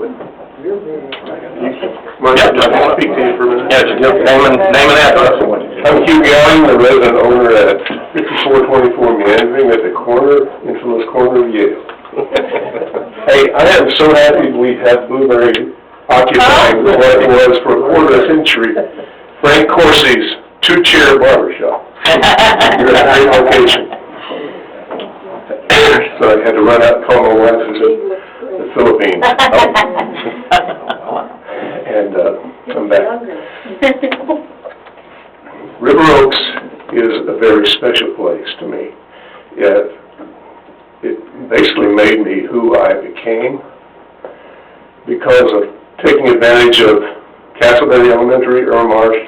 Mark, I want to speak to you for a minute. Yeah, just name and address. I'm Hugh Gowing, the resident owner at 5424 Meandering at the infamous corner of Yale. Hey, I am so happy we have Blueberry occupying what it was for a quarter of a century. Frank Corsi's two-chair barbershop. You're at a great location. So I had to run out and call my wife who's in the Philippines. And come back. River Oaks is a very special place to me. It basically made me who I became because of taking advantage of Castleberry Elementary, Earl Marsh,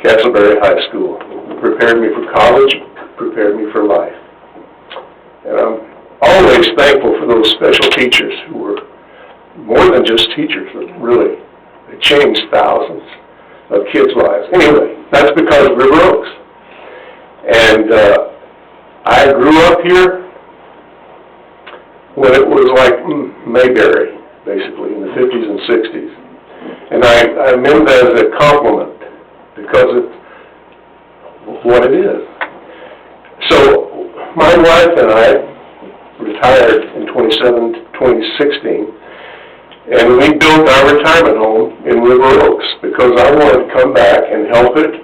Castleberry High School. It prepared me for college, prepared me for life. And I'm always thankful for those special teachers who were more than just teachers, but really, they changed thousands of kids' lives. Anyway, that's because of River Oaks. And I grew up here when it was like Mayberry, basically, in the 50s and 60s. And I meant that as a compliment, because it's what it is. So, my wife and I retired in 2016, and we built our retirement home in River Oaks because I wanted to come back and help it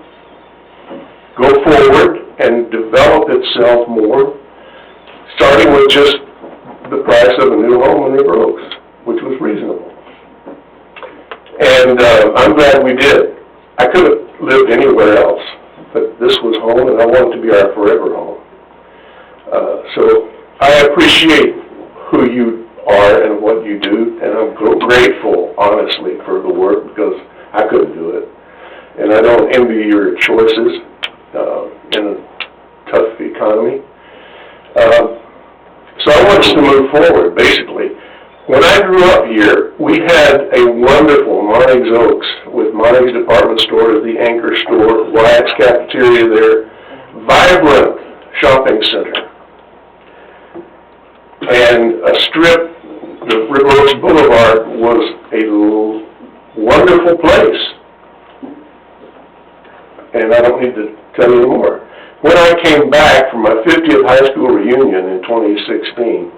go forward and develop itself more, starting with just the price of a new home in River Oaks, which was reasonable. And I'm glad we did. I could have lived anywhere else, but this was home, and I want it to be our forever home. So I appreciate who you are and what you do, and I'm grateful, honestly, for the work, because I couldn't do it. And I don't envy your choices in a tough economy. So I want us to move forward, basically. When I grew up here, we had a wonderful Montague's Oaks with Montague's Department Store as the anchor store, Wyatt's Cafeteria there, vibrant shopping center, and a strip. The River Oaks Boulevard was a wonderful place, and I don't need to tell you more. When I came back from my 50th high school reunion in 2016,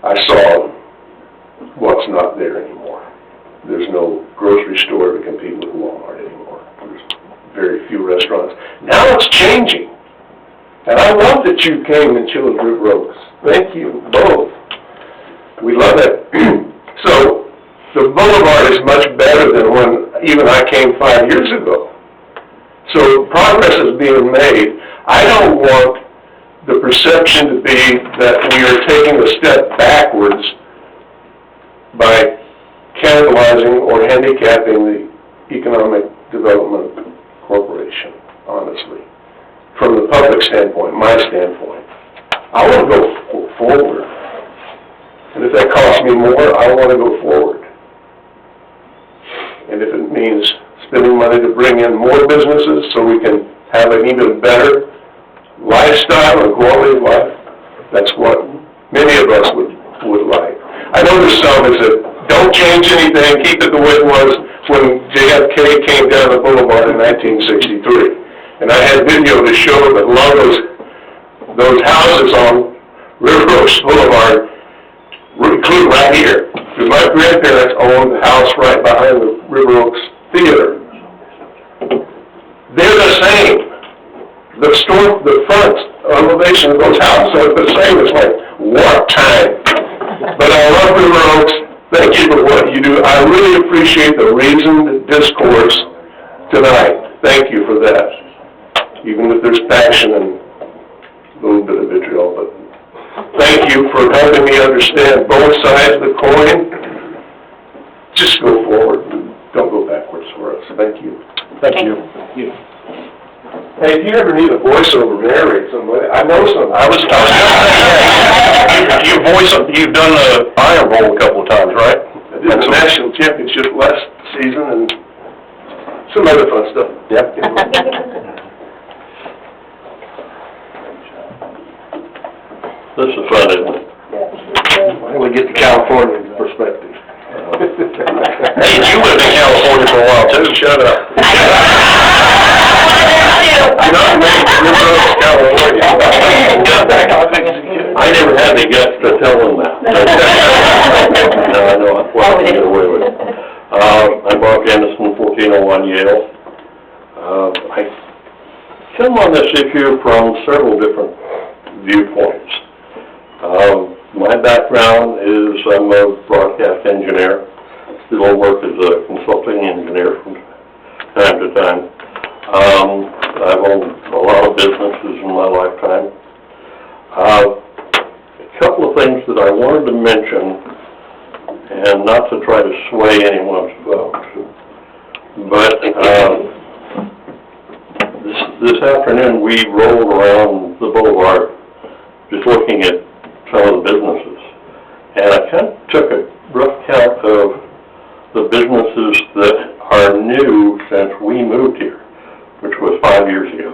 I saw what's not there anymore. There's no grocery store to compete with Walmart anymore. There's very few restaurants. Now it's changing, and I love that you came and chose River Oaks. Thank you both. We love it. So the boulevard is much better than when even I came 5 years ago. So progress is being made. I don't want the perception to be that we are taking a step backwards by cannibalizing or handicapping the Economic Development Corporation, honestly. From the public standpoint, my standpoint. I want to go forward. And if that costs me more, I want to go forward. And if it means spending money to bring in more businesses so we can have an even better lifestyle and quality of life, that's what many of us would like. I know there's some that said, don't change anything, keep it the way it was when JFK came down the boulevard in 1963. And I had video to show that a lot of those houses on River Oaks Boulevard include right here, because my grandparents owned the house right behind the River Oaks Theater. They're the same. The front elevation of those houses are the same. It's like wartime. But I love River Oaks. Thank you for what you do. I really appreciate the reasoned discourse tonight. Thank you for that. Even if there's passion and a little bit of vitriol, but thank you for helping me understand both sides of the coin. Just go forward. Don't go backwards for us. Thank you. Thank you. Hey, if you ever need a voiceover narrate somebody, I know some. You've done the Iron Bowl a couple of times, right? I did the national championship last season and some other fun stuff. Yep. This is fun, isn't it? We get the California perspective. Hey, you lived in California for a while too. Shut up. You're not made from California. I never had the guts to tell them that. No, I know, that's what I can get away with. I'm Bob Jennison, 1401 Yale. I come on this issue from several different viewpoints. My background is I'm a broadcast engineer. Still work as a consulting engineer from time to time. I've owned a lot of businesses in my lifetime. A couple of things that I wanted to mention, and not to try to sway anyone's vote, but this afternoon we rolled around the boulevard just looking at some of the businesses, and I kind of took a rough count of the businesses that are new since we moved here, which was 5 years ago.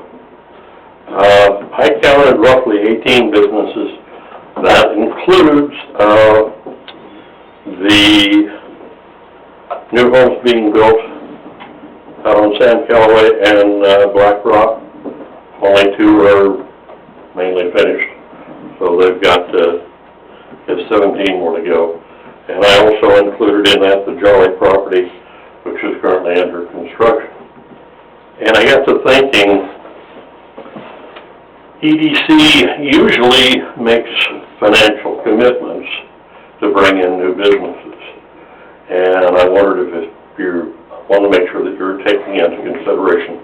I counted roughly 18 businesses. That includes the new homes being built out on San Callaway and Black Rock. Only 2 are mainly finished, so they've got 17 more to go. And I also included in that the Jolly property, which is currently under construction. And I got to thinking, EDC usually makes financial commitments to bring in new businesses. And I wondered if you want to make sure that you're taking into consideration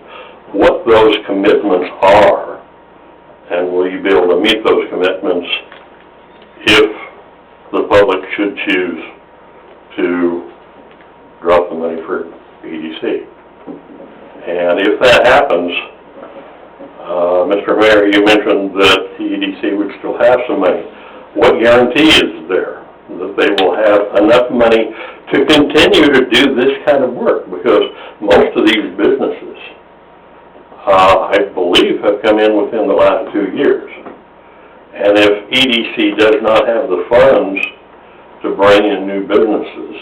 what those commitments are, and will you be able to meet those commitments if the public should choose to drop the money for EDC. And if that happens, Mr. Mayor, you mentioned that the EDC would still have some money. What guarantee is there that they will have enough money to continue to do this kind of work? Because most of these businesses, I believe, have come in within the last 2 years. And if EDC does not have the funds to bring in new businesses,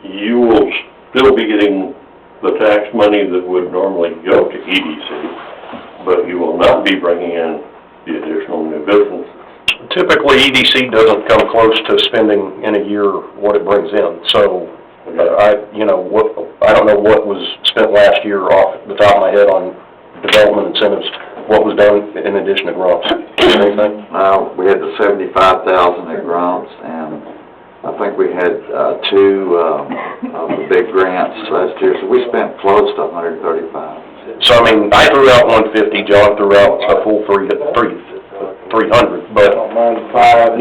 you will still be getting the tax money that would normally go to EDC, but you will not be bringing in the additional new businesses. Typically, EDC doesn't come close to spending in a year what it brings in. So, I don't know what was spent last year off the top of my head on development incentives. What was done in addition to grants? Anything? We had the 75,000 at grants, and I think we had 2 of the big grants last year, so we spent close to 135. So, I mean, I threw out 150, John threw out a full 300, but,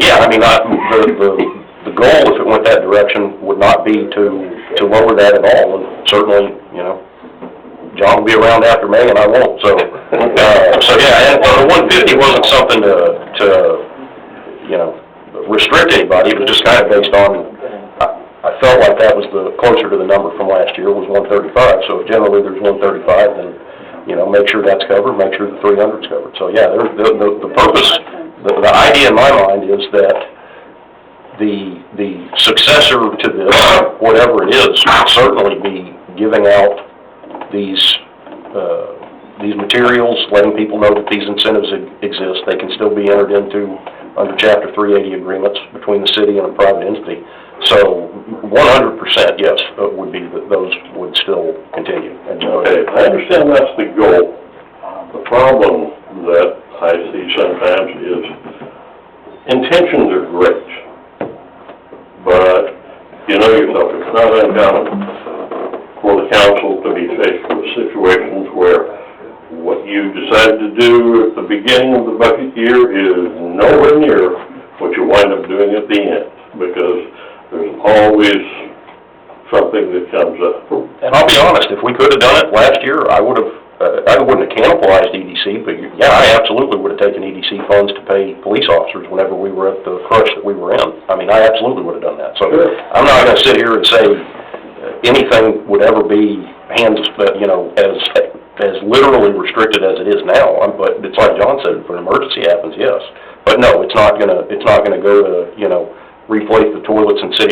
yeah, I mean, the goal, if it went that direction, would not be to lower that at all, and certainly, John will be around after May, and I won't, so yeah, and the 150 wasn't something to restrict anybody. It was just kind of based on, I felt like that was closer to the number from last year, was 135, so if generally there's 135, then, make sure that's covered, make sure the 300's covered. So, yeah, the purpose, the idea in my mind is that the successor to this, whatever it is, will certainly be giving out these materials, letting people know that these incentives exist. They can still be entered into under Chapter 380 agreements between the city and a private entity. So 100%, yes, would be that those would still continue. Okay, I understand that's the goal. The problem that I see sometimes is intentions are great, but you know yourself, it's not uncommon for the council to be faced with situations where what you decided to do at the beginning of the budget year is nowhere near what you wind up doing at the end, because there's always something that comes up. And I'll be honest, if we could have done it last year, I wouldn't have cannibalized EDC, but yeah, I absolutely would have taken EDC funds to pay police officers whenever we were at the crush that we were in. I mean, I absolutely would have done that. So sure. I'm not going to sit here and say anything would ever be as literally restricted as it is now. But it's like John said, if an emergency happens, yes. But no, it's not gonna go to replace the toilets in City Hall